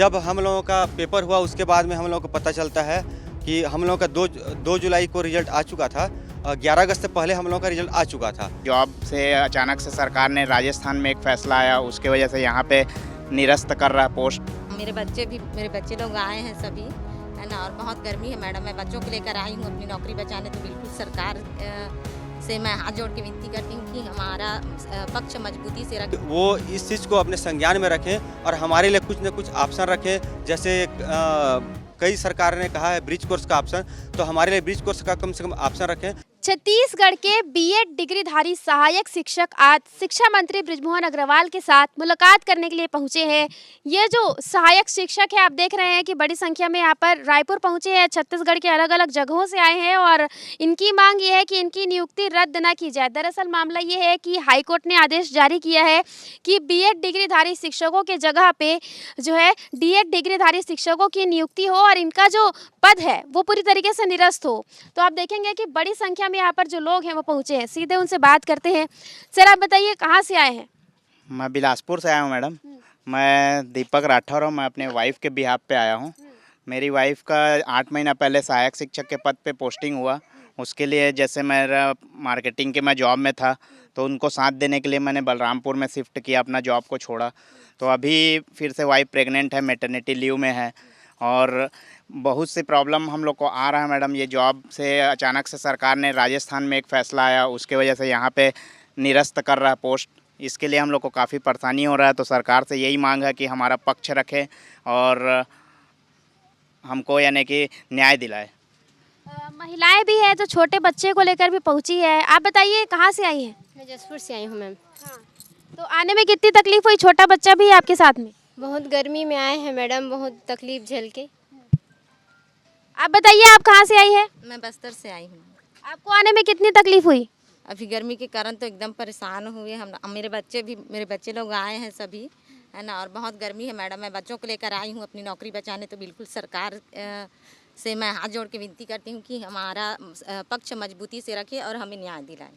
जब हम लोगों का पेपर हुआ उसके बाद में हम लोगों को पता चलता है कि हम लोगों का 2 जुलाई को रिजल्ट आ चुका था। 11 अगस्त से पहले हम लोगों का रिजल्ट आ चुका था। जॉब से अचानक से सरकार ने राजस्थान में एक फैसला आया, उसके वजह से यहाँ पे निरस्त कर रहा है पोस्ट। मेरे बच्चे लोग आए हैं सभी, है ना, और बहुत गर्मी है मैडम। मैं बच्चों को लेकर आई हूँ अपनी नौकरी बचाने, तो बिल्कुल सरकार से मैं हाथ जोड़ के विनती करती हूँ कि हमारा पक्ष मजबूती से रखें। वो इस चीज़ को अपने संज्ञान में रखें और हमारे लिए कुछ न कुछ ऑप्शन रखें। जैसे कई सरकार ने कहा है ब्रिज कोर्स का ऑप्शन, तो हमारे लिए ब्रिज कोर्स का कम से कम ऑप्शन रखें। छत्तीसगढ़ के बीएड डिग्रीधारी सहायक शिक्षक आज शिक्षा मंत्री बृजमोहन अग्रवाल के साथ मुलाकात करने के लिए पहुंचे हैं। ये जो सहायक शिक्षक है, आप देख रहे हैं कि बड़ी संख्या में यहाँ पर रायपुर पहुंचे हैं, छत्तीसगढ़ के अलग अलग जगहों से आए हैं और इनकी मांग ये है कि इनकी नियुक्ति रद्द न की जाए। दरअसल मामला ये है कि हाईकोर्ट ने आदेश जारी किया है कि बीएड डिग्रीधारी शिक्षकों के जगह पे जो है डीएड डिग्रीधारी शिक्षकों की नियुक्ति हो और इनका जो पद है वो पूरी तरीके से निरस्त हो। तो आप देखेंगे कि बड़ी संख्या में यहाँ पर जो लोग हैं वो पहुंचे हैं। सीधे उनसे बात करते हैं। सर आप बताइए कहाँ से आए हैं? मैं बिलासपुर से आया हूँ मैडम। मैं दीपक राठौर हूँ। मैं अपने वाइफ के बिहाफ पे आया हूँ। मेरी वाइफ का 8 महीना पहले सहायक शिक्षक के पद पे पोस्टिंग हुआ। उसके लिए जैसे मेरा मार्केटिंग के मैं जॉब में था, तो उनको साथ देने के लिए मैंने बलरामपुर में शिफ्ट किया, अपना जॉब को छोड़ा। तो अभी फिर से वाइफ प्रेग्नेंट है, मैटरनिटी लीव में है और बहुत सी प्रॉब्लम हम लोग को आ रहा है मैडम। ये जॉब से अचानक से सरकार ने राजस्थान में एक फ़ैसला आया, उसके वजह से यहाँ पे निरस्त कर रहा है पोस्ट। इसके लिए हम लोग को काफ़ी परेशानी हो रहा है। तो सरकार से यही मांग है कि हमारा पक्ष रखे और हमको यानी कि न्याय दिलाए। महिलाएं भी है जो छोटे बच्चे को लेकर भी पहुंची है। आप बताइए कहाँ से आई हैं? मैं जसपुर से आई हूँ मैम। तो आने में कितनी तकलीफ हुई? छोटा बच्चा भी है आपके साथ में? बहुत गर्मी में आए हैं मैडम, बहुत तकलीफ झेल के। आप बताइए आप कहाँ से आई है? मैं बस्तर से आई हूँ। आपको आने में कितनी तकलीफ हुई? अभी गर्मी के कारण तो एकदम परेशान हुए हम। मेरे बच्चे लोग आए हैं सभी, है ना, और बहुत गर्मी है मैडम। मैं बच्चों को लेकर आई हूँ अपनी नौकरी बचाने, तो बिल्कुल सरकार से मैं हाथ जोड़ के विनती करती हूँ कि हमारा पक्ष मजबूती से रखे और हमें न्याय दिलाए।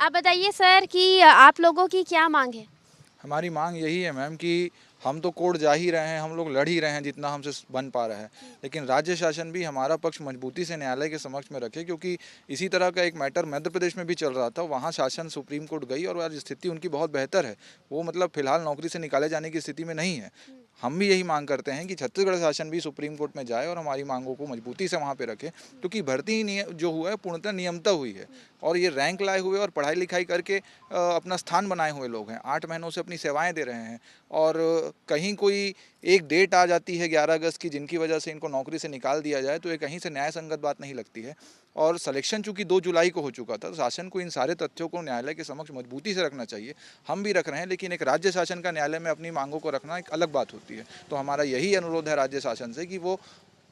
आप बताइए सर कि आप लोगों की क्या मांग है? हमारी मांग यही है मैम कि हम तो कोर्ट जा ही रहे हैं, हम लोग लड़ ही रहे हैं जितना हमसे बन पा रहा है, लेकिन राज्य शासन भी हमारा पक्ष मजबूती से न्यायालय के समक्ष में रखे। क्योंकि इसी तरह का एक मैटर मध्य प्रदेश में भी चल रहा था, वहाँ शासन सुप्रीम कोर्ट गई और आज स्थिति उनकी बहुत बेहतर है। वो मतलब फिलहाल नौकरी से निकाले जाने की स्थिति में नहीं है। हम भी यही मांग करते हैं कि छत्तीसगढ़ शासन भी सुप्रीम कोर्ट में जाए और हमारी मांगों को मजबूती से वहाँ पे रखे। क्योंकि भर्ती ही जो हुआ है पूर्णतः नियमतः हुई है और ये रैंक लाए हुए और पढ़ाई लिखाई करके अपना स्थान बनाए हुए लोग हैं। 8 महीनों से अपनी सेवाएं दे रहे हैं और कहीं कोई एक डेट आ जाती है 11 अगस्त की, जिनकी वजह से इनको नौकरी से निकाल दिया जाए, तो ये कहीं से न्याय संगत बात नहीं लगती है। और सिलेक्शन चूंकि 2 जुलाई को हो चुका था, तो शासन को इन सारे तथ्यों को न्यायालय के समक्ष मजबूती से रखना चाहिए। हम भी रख रहे हैं, लेकिन एक राज्य शासन का न्यायालय में अपनी मांगों को रखना एक अलग बात होती है। तो हमारा यही अनुरोध है राज्य शासन से कि वो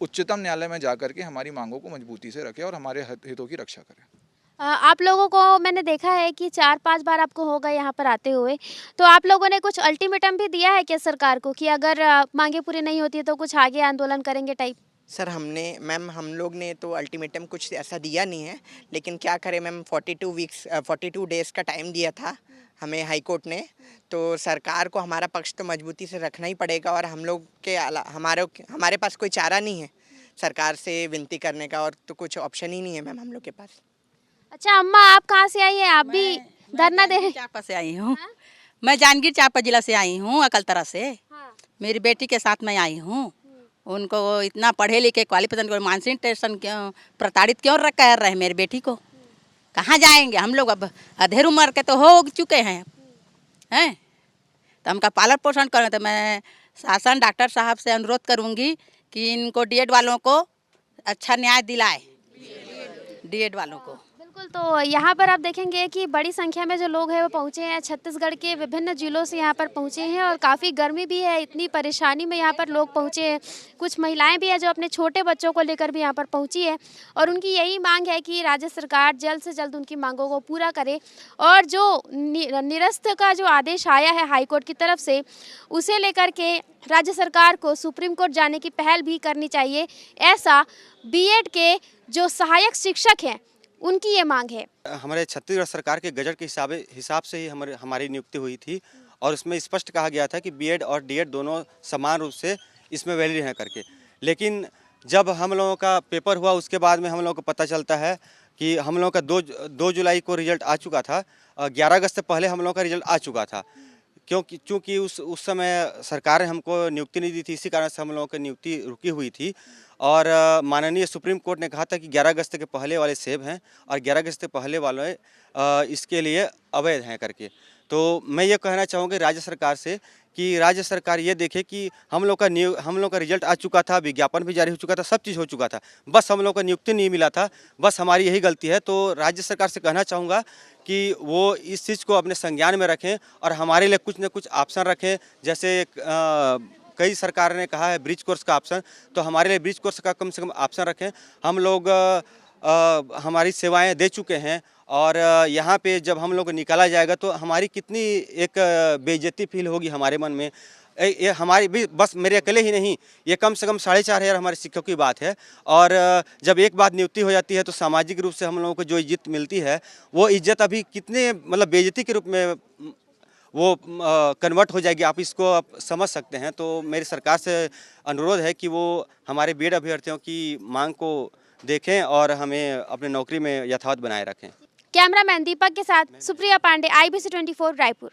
उच्चतम न्यायालय में जाकर के हमारी मांगों को मजबूती से रखे और हमारे हितों की रक्षा करे। आप लोगों को मैंने देखा है कि 4-5 बार आपको हो गए यहाँ पर आते हुए, तो आप लोगों ने कुछ अल्टीमेटम भी दिया है क्या सरकार को कि अगर मांगे पूरी नहीं होती है तो कुछ आगे आंदोलन करेंगे टाइप? सर हम लोग ने तो अल्टीमेटम कुछ ऐसा दिया नहीं है, लेकिन क्या करें मैम, 42 डेज़ का टाइम दिया था हमें हाई कोर्ट ने। तो सरकार को हमारा पक्ष तो मजबूती से रखना ही पड़ेगा और हम लोग के हमारे पास कोई चारा नहीं है सरकार से विनती करने का, और तो कुछ ऑप्शन ही नहीं है मैम हम लोग के पास। अच्छा अम्मा, आप कहाँ से आई हैं? आप भी धरना दे रहे हैं? चापा से आई हूँ। मैं जांजगीर चांपा जिला से आई हूँ, अकलतरा से। मेरी बेटी के साथ मैं आई हूँ। उनको इतना पढ़े लिखे क्वालिफिकेशन मानसिक टेंशन क्यों प्रताड़ित क्यों कर रहे हैं मेरी बेटी को? कहाँ जाएंगे हम लोग? अब अधेर उम्र के तो हो चुके हैं तो हमका पालन पोषण करें। तो मैं शासन डॉक्टर साहब से अनुरोध करूँगी कि इनको डीएड वालों को अच्छा न्याय दिलाए, डीएड वालों को। बिल्कुल। तो यहाँ पर आप देखेंगे कि बड़ी संख्या में जो लोग हैं वो पहुँचे हैं, छत्तीसगढ़ के विभिन्न जिलों से यहाँ पर पहुँचे हैं और काफ़ी गर्मी भी है, इतनी परेशानी में यहाँ पर लोग पहुँचे हैं। कुछ महिलाएं भी हैं जो अपने छोटे बच्चों को लेकर भी यहाँ पर पहुँची है और उनकी यही मांग है कि राज्य सरकार जल्द से जल्द उनकी मांगों को पूरा करे और जो निरस्त का जो आदेश आया है हाईकोर्ट की तरफ से, उसे लेकर के राज्य सरकार को सुप्रीम कोर्ट जाने की पहल भी करनी चाहिए। ऐसा बीएड के जो सहायक शिक्षक हैं उनकी ये मांग है। हमारे छत्तीसगढ़ सरकार के गजट के हिसाब से ही हमारी नियुक्ति हुई थी और उसमें स्पष्ट कहा गया था कि बीएड और डीएड दोनों समान रूप से इसमें वैलिड हैं करके। लेकिन जब हम लोगों का पेपर हुआ उसके बाद में हम लोगों को पता चलता है कि हम लोगों का 2 जुलाई को रिजल्ट आ चुका था, 11 अगस्त से पहले हम लोगों का रिजल्ट आ चुका था। चूँकि उस समय सरकार ने हमको नियुक्ति नहीं दी थी, इसी कारण से हम लोगों की नियुक्ति रुकी हुई थी। और माननीय सुप्रीम कोर्ट ने कहा था कि 11 अगस्त के पहले वाले सेव हैं और 11 अगस्त के पहले वाले इसके लिए अवैध हैं करके। तो मैं ये कहना चाहूँगा राज्य सरकार से कि राज्य सरकार ये देखे कि हम लोग का रिजल्ट आ चुका था, विज्ञापन भी जारी हो चुका था, सब चीज़ हो चुका था, बस हम लोग को नियुक्ति नहीं मिला था, बस हमारी यही गलती है। तो राज्य सरकार से कहना चाहूँगा कि वो इस चीज़ को अपने संज्ञान में रखें और हमारे लिए कुछ न कुछ ऑप्शन रखें। जैसे कई सरकार ने कहा है ब्रिज कोर्स का ऑप्शन, तो हमारे लिए ब्रिज कोर्स का कम से कम ऑप्शन रखें। हम लोग हमारी सेवाएं दे चुके हैं और यहाँ पे जब हम लोग को निकाला जाएगा तो हमारी कितनी एक बेइज्जती फील होगी हमारे मन में। ये हमारी भी बस मेरे अकेले ही नहीं, ये कम से कम 4,500 हमारे शिक्षकों की बात है। और जब एक बार नियुक्ति हो जाती है तो सामाजिक रूप से हम लोगों को जो इज्जत मिलती है वो इज्जत अभी कितने मतलब बेइज्जती के रूप में वो कन्वर्ट हो जाएगी, आप इसको आप समझ सकते हैं। तो मेरी सरकार से अनुरोध है कि वो हमारे बीएड अभ्यर्थियों की मांग को देखें और हमें अपनी नौकरी में यथावत बनाए रखें। कैमरामैन दीपक के साथ सुप्रिया पांडे, IBC 24 रायपुर।